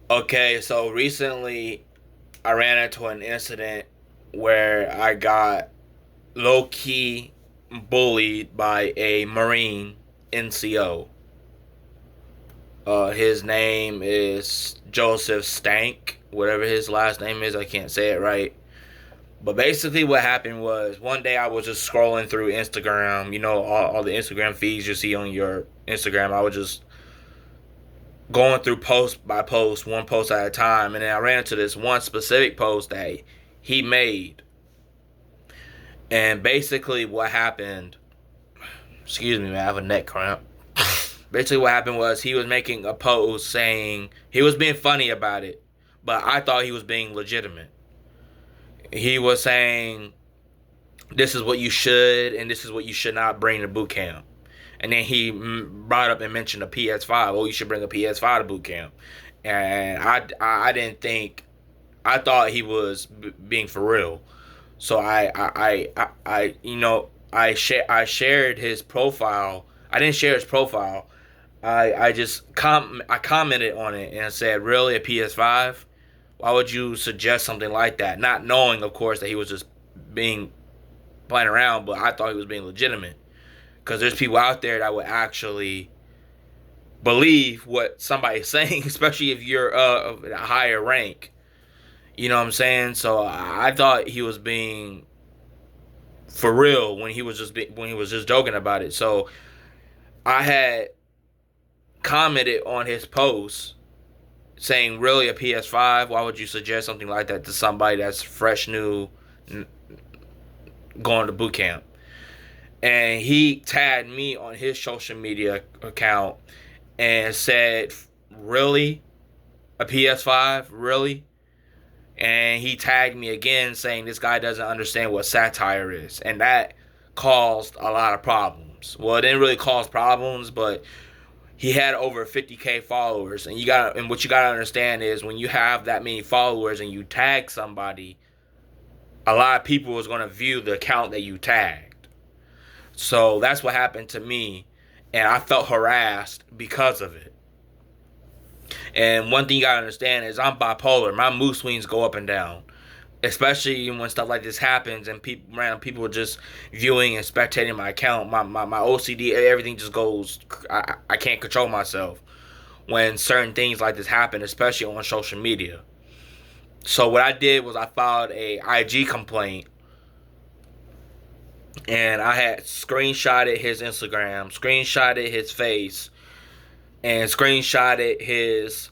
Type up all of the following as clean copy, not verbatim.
Okay, so recently I ran into an incident where I got low key bullied by a Marine NCO. His name is Joseph Stank, whatever his last name is. I can't say it right. But basically, what happened was one day I was just scrolling through Instagram. You know, all the Instagram feeds you see on your Instagram. I was just going through post by post, one post at a time. And then I ran into this one specific post that he made. And basically, what happened, excuse me, man, I have a neck cramp. Basically, what happened was he was making a post saying he was being funny about it, but I thought he was being legitimate. He was saying, this is what you should and this is what you should not bring to boot camp. And then he brought up and mentioned a PS5. Oh, you should bring a PS5 to boot camp. And I didn't think, I thought he was being for real. So I shared his profile. I didn't share his profile. I just I commented on it and said, "Really, a PS5? Why would you suggest something like that?" Not knowing, of course, that he was just being playing around, but I thought he was being legitimate because there's people out there that would actually believe what somebody's saying, especially if you're of a higher rank. You know what I'm saying? So I thought he was being for real when when he was just joking about it. So I had commented on his post saying, "Really, a PS5? Why would you suggest something like that to somebody that's fresh new going to boot camp?" And he tagged me on his social media account and said, "Really? A PS5? Really?" And he tagged me again saying this guy doesn't understand what satire is. And that caused a lot of problems. Well, it didn't really cause problems, but he had over 50K followers. And what you got to understand is when you have that many followers and you tag somebody, a lot of people is going to view the account that you tagged. So that's what happened to me, and I felt harassed because of it. And one thing you gotta understand is I'm bipolar. My mood swings go up and down, especially when stuff like this happens and random people are just viewing and spectating my account. My OCD, everything just goes. I can't control myself when certain things like this happen, especially on social media. So what I did was I filed a IG complaint, and I had screenshotted his Instagram, screenshotted his face, and screenshotted his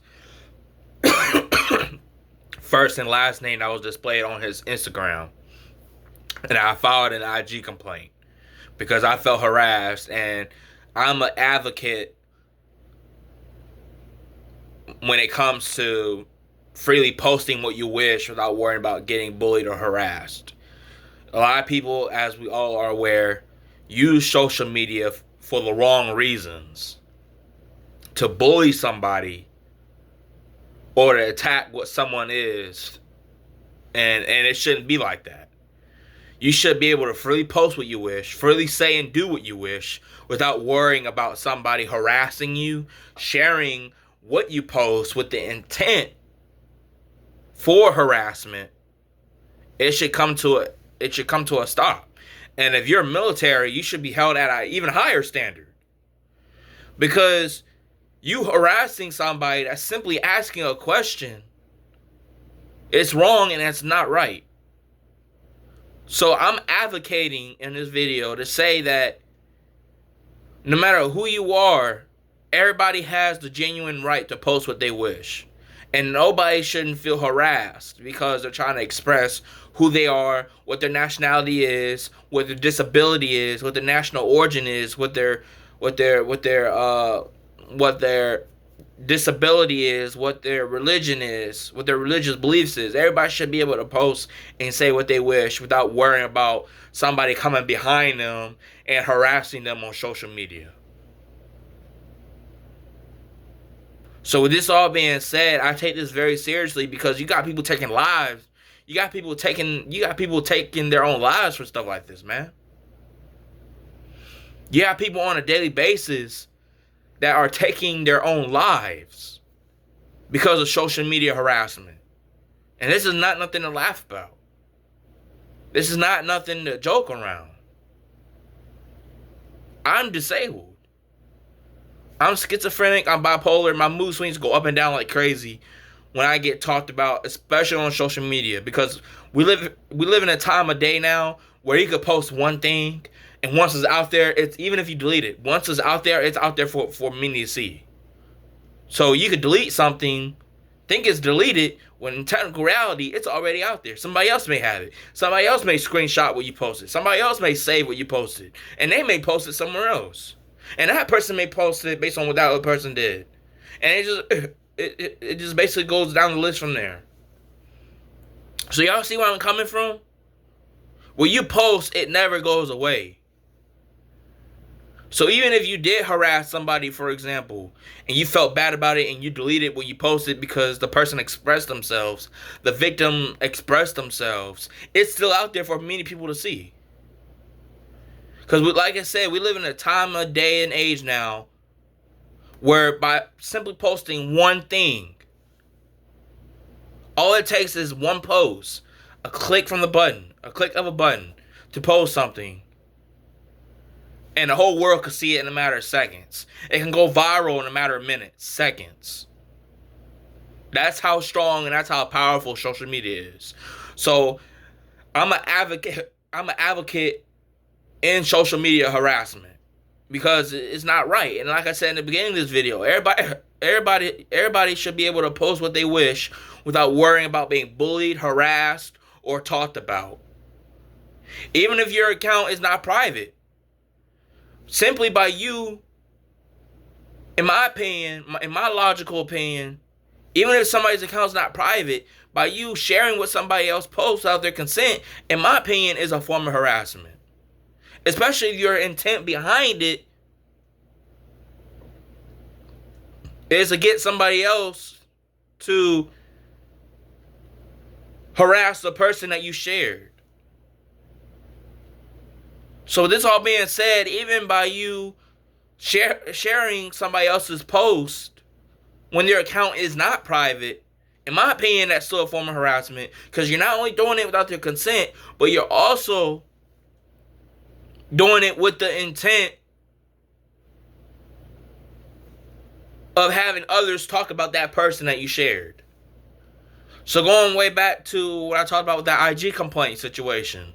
first and last name that was displayed on his Instagram. And I filed an IG complaint because I felt harassed. And I'm an advocate when it comes to freely posting what you wish without worrying about getting bullied or harassed. A lot of people, as we all are aware, use social media for the wrong reasons, to bully somebody or to attack what someone is. And it shouldn't be like that. You should be able to freely post what you wish, freely say and do what you wish without worrying about somebody harassing you, sharing what you post with the intent for harassment. It should come to a stop. And if you're military, you should be held at an even higher standard. Because you harassing somebody that's simply asking a question, it's wrong and it's not right. So I'm advocating in this video to say that no matter who you are, everybody has the genuine right to post what they wish. And nobody shouldn't feel harassed because they're trying to express who they are, what their nationality is, what their disability is, what their national origin is, what their disability is, what their religion is, what their religious beliefs is. Everybody should be able to post and say what they wish without worrying about somebody coming behind them and harassing them on social media. So with this all being said, I take this very seriously because you got people taking lives. You got people taking their own lives for stuff like this, man. You have people on a daily basis that are taking their own lives because of social media harassment. And this is not nothing to laugh about. This is not nothing to joke around. I'm disabled. I'm schizophrenic. I'm bipolar. My mood swings go up and down like crazy when I get talked about, especially on social media, because we live in a time of day now where you could post one thing, and once it's out there, it's, even if you delete it, once it's out there for many to see. So you could delete something, think it's deleted, when in technical reality, it's already out there. Somebody else may have it. Somebody else may screenshot what you posted. Somebody else may save what you posted. And they may post it somewhere else. And that person may post it based on what that other person did. And it just basically goes down the list from there. So y'all see where I'm coming from? When you post, it never goes away. So even if you did harass somebody, for example, and you felt bad about it and you deleted what you posted because the person expressed themselves, the victim expressed themselves, it's still out there for many people to see. Because like I said, we live in a time of day and age now where by simply posting one thing, all it takes is one post, a click of a button to post something. And the whole world could see it in a matter of seconds. It can go viral in a matter of minutes, seconds. That's how strong and that's how powerful social media is. So I'm an advocate in social media harassment because it's not right. And like I said in the beginning of this video, everybody should be able to post what they wish without worrying about being bullied, harassed, or talked about. Even if your account is not private. Simply by you, in my opinion, in my logical opinion, even if somebody's account is not private, by you sharing what somebody else posts without their consent, in my opinion, is a form of harassment. Especially if your intent behind it is to get somebody else to harass the person that you shared. So this all being said, even by you sharing somebody else's post when their account is not private, in my opinion, that's still a form of harassment because you're not only doing it without their consent, but you're also doing it with the intent of having others talk about that person that you shared. So going way back to what I talked about with that IG complaint situation,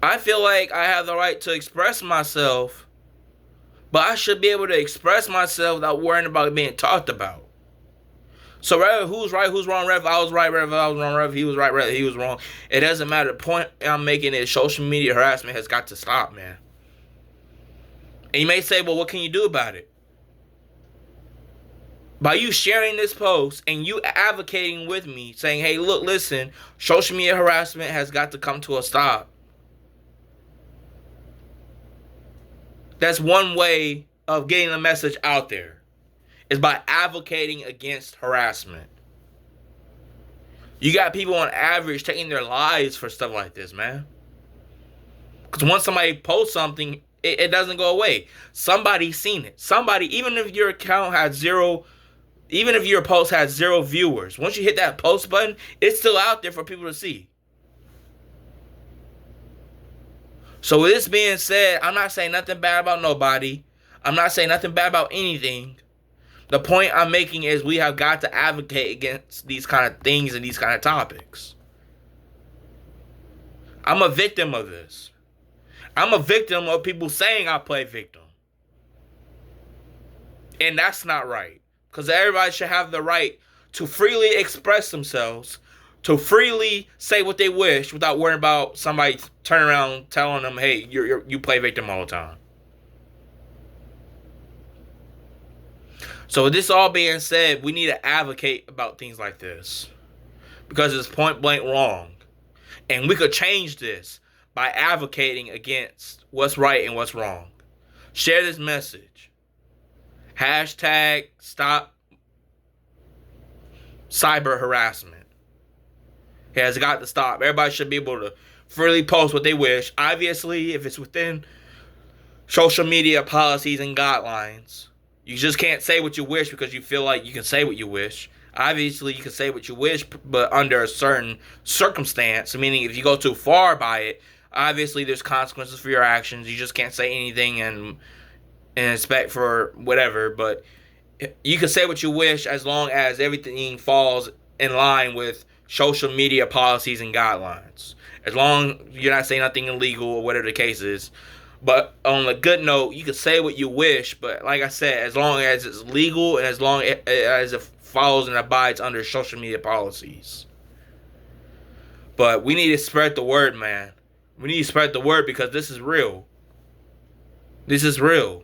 I feel like I have the right to express myself, but I should be able to express myself without worrying about it being talked about. So rather who's right, who's wrong, rather if I was right, rather if I was wrong, rather if he was right, rather if he was wrong, it doesn't matter. The point I'm making is social media harassment has got to stop, man. And you may say, well, what can you do about it? By you sharing this post and you advocating with me, saying, hey, look, listen, social media harassment has got to come to a stop. That's one way of getting the message out there, is by advocating against harassment. You got people on average taking their lives for stuff like this, man. Because once somebody posts something, it doesn't go away. Somebody's seen it. Somebody, even if your account has zero, even if your post has 0 viewers, once you hit that post button, it's still out there for people to see. So with this being said, I'm not saying nothing bad about nobody. I'm not saying nothing bad about anything. The point I'm making is we have got to advocate against these kind of things and these kind of topics. I'm a victim of this. I'm a victim of people saying I play victim. And that's not right. Because everybody should have the right to freely express themselves, to freely say what they wish without worrying about somebody turning around telling them, hey, you play victim all the time. So with this all being said, we need to advocate about things like this because it's point blank wrong. And we could change this by advocating against what's right and what's wrong. Share this message. Hashtag stop cyber harassment. It has got to stop. Everybody should be able to freely post what they wish. Obviously, if it's within social media policies and guidelines, You just can't say what you wish because you feel like you can say what you wish. Obviously, you can say what you wish, but under a certain circumstance, meaning if you go too far by it, obviously there's consequences for your actions. You just can't say anything and expect for whatever, but you can say what you wish as long as everything falls in line with social media policies and guidelines. As long as you're not saying nothing illegal or whatever the case is. But on a good note, you can say what you wish, but like I said, as long as it's legal and as long as it follows and abides under social media policies. But we need to spread the word, man. We need to spread the word because this is real. This is real.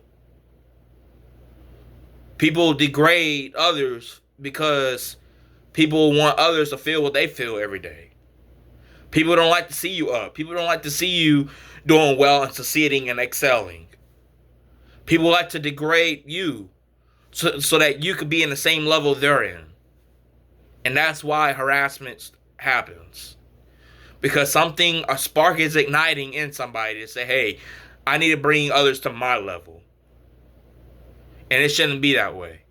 People degrade others because people want others to feel what they feel every day. People don't like to see you up. People don't like to see you doing well and succeeding and excelling. People like to degrade you so that you could be in the same level they're in. And that's why harassment happens. Because a spark is igniting in somebody to say, hey, I need to bring others to my level. And it shouldn't be that way.